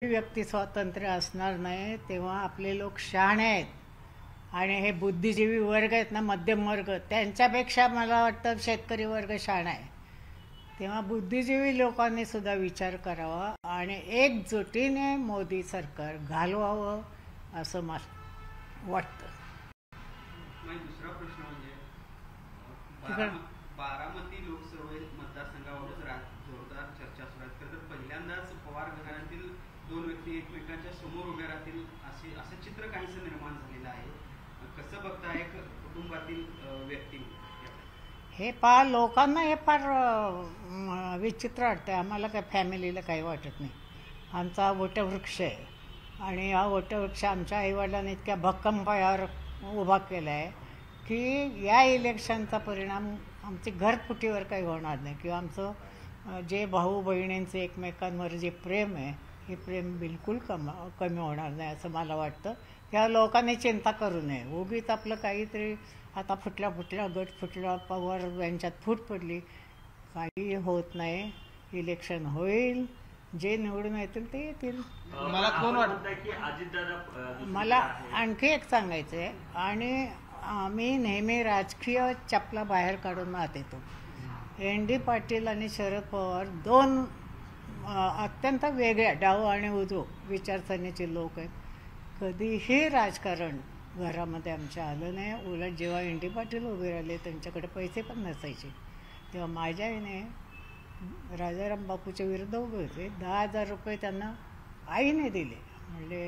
व्यक्ती स्वातंत्र्य असणार नाही तेव्हा आपले लोक शहाणे आहेत आणि हे बुद्धिजीवी वर्ग आहेत ना, मध्यम वर्ग, त्यांच्यापेक्षा मला वाटतं शेतकरी वर्ग शहाणा आहे. तेव्हा बुद्धिजीवी लोकांनी सुद्धा विचार करावा आणि एकजुटीने मोदी सरकार घालवावं असं मला वाटतं. दुसरा प्रश्न म्हणजे बारामती लोकसभा मतदारसंघावर जोरदार चर्चा सुरू आहे. तर पहिल्यांदाच पवार घराण्यातील दोन व्यक्ती एकमेकांच्या समोर उभ्या राहतील असं चित्र काहीसं निर्माण झालेलं आहे. कसं बघता एक कुटुंबातील व्यक्ती हे लोकांना हे फार विचित्र वाटतं. आम्हाला काय फॅमिलीला काही वाटत नाही. आमचा वटवृक्ष आहे आणि हा वटवृक्ष आमच्या आईवडिलांनी इतक्या भक्कम पायावर उभा केला आहे की या इलेक्शनचा परिणाम आमची घरफुटीवर काही होणार नाही किंवा आमचं जे भाऊ बहिणींचं एकमेकांवर जे प्रेम आहे हे प्रेम बिलकुल कमी होणार नाही असं मला वाटतं. त्या लोकांनी चिंता करू नये. उगीच आपलं काहीतरी आता फुटल्या गट फुटला, पवार यांच्यात फूट पडली, काही होत नाही. इलेक्शन होईल, जे निवडून येतील ते येतील. मला कोण वाटतं की अजितदादा मला आणखी एक सांगायचं आहे आणि आम्ही नेहमी राजकीय चपला बाहेर काढून आत येतो. एन.डी. पाटील आणि शरद पवार दोन अत्यंत वेगळ्या डाव आणि उजो विचारसरणीचे लोक आहेत. कधीही राजकारण घरामध्ये आमच्या आलं नाही. उलट जेव्हा एन.डी. पाटील उभे राहिले त्यांच्याकडे पैसे पण नसायचे तेव्हा माझ्या आईने राजाराम बापूच्या विरुद्ध उभे होते. 10,000 रुपये त्यांना आईने दिले. म्हणले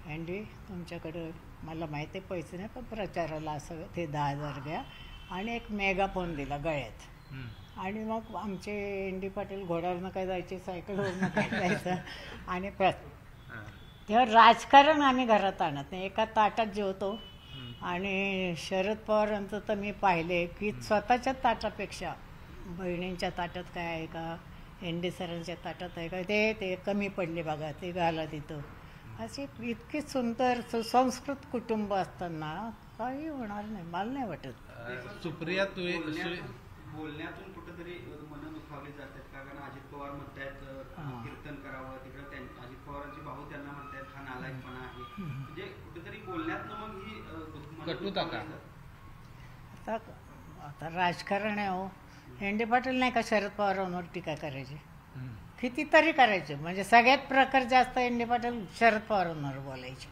एन.डी. तुमच्याकडं मला माहिती आहे पैसे नाही पण प्रचाराला असं ते 10,000 घ्या आणि एक मेगाफोन दिला गळ्यात. आणि मग आमचे एन.डी. पाटील घोड्यावरनं काय जायचे, सायकलवरनं काय जायचं आणि तेव्हा राजकारण आम्ही घरात आणत नाही. एका ताटात जेवतो. आणि शरद पवारांचं तर मी पाहिले की स्वतःच्या ताटापेक्षा बहिणींच्या ताटात काय आहे का, एन.डी. सरांच्या ताटात आहे का, ते कमी पडले बघा, ते घाला तिथं. अशी इतकी सुंदर सुसंस्कृत कुटुंब असताना काही होणार नाही मला नाही वाटत. सुप्रिया बोलण्यातून कुठेतरी मन दुखावली जातात. कारण अजित पवार म्हणतायत कीर्तन करावं, तिकडे अजित पवारांचे भाऊ त्यांना म्हणतायत हा नालायकपणा आहे. म्हणजे कुठेतरी बोलण्यातनं मग ही कटुता का? आता राजकारण आहे हो. एन.डी. पाटील नाही का शरद पवारांवर टीका करायची, कितीतरी करायचे. म्हणजे सगळ्यात प्रकार जास्त एन.डी. पाटील शरद पवारांवर बोलायचे.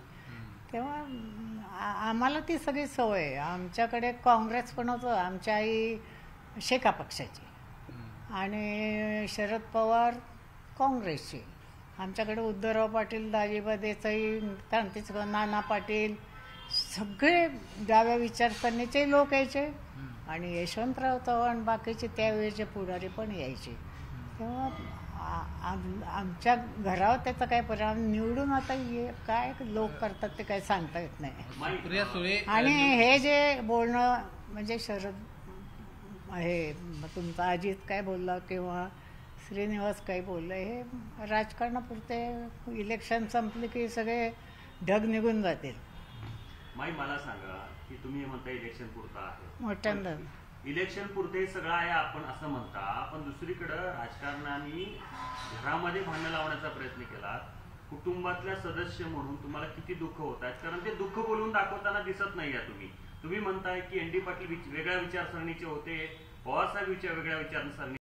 तेव्हा आम्हाला ती सगळी सवय आहे. आमच्याकडे काँग्रेस पण होतं, आमच्या आई शेका पक्षाची आणि शरद पवार काँग्रेसची. आमच्याकडे उद्धवराव पाटील, दाजीबा देसाई, क्रांतीच नाना पाटील सगळे डाव्या विचारसरणीचे लोक यायचे आणि यशवंतराव चव्हाण बाकीचे त्यावेळेचे पुढारी पण यायचे. तेव्हा आमच्या घरावर त्याचा काय परिणाम निवडून आता काय लोक करतात ते काय सांगता येत नाही. आणि हे जे बोलणं म्हणजे शरद हे तुमचा अजित काय बोलला किंवा श्रीनिवास काय बोललं हे राजकारणापुरते. इलेक्शन संपले की सगळे ढग निघून जातील. मला सांगा की तुम्ही म्हणता इलेक्शन पुरतं आहे, मोठ्यांदा इलेक्शन पुरते सगळं आहे आपण असं म्हणता, पण दुसरीकडं राजकारणाने घरामध्ये भांडण लावण्याचा प्रयत्न केला. कुटुंबातल्या सदस्य म्हणून तुम्हाला किती दुःख होत आहेत, कारण ते दुःख बोलून दाखवताना दिसत नाही आहे. तुम्ही म्हणताय की एन.डी. पाटील वेगळ्या विचारसरणीचे होते, पवारसाहेब वेगळ्या विचारसरणी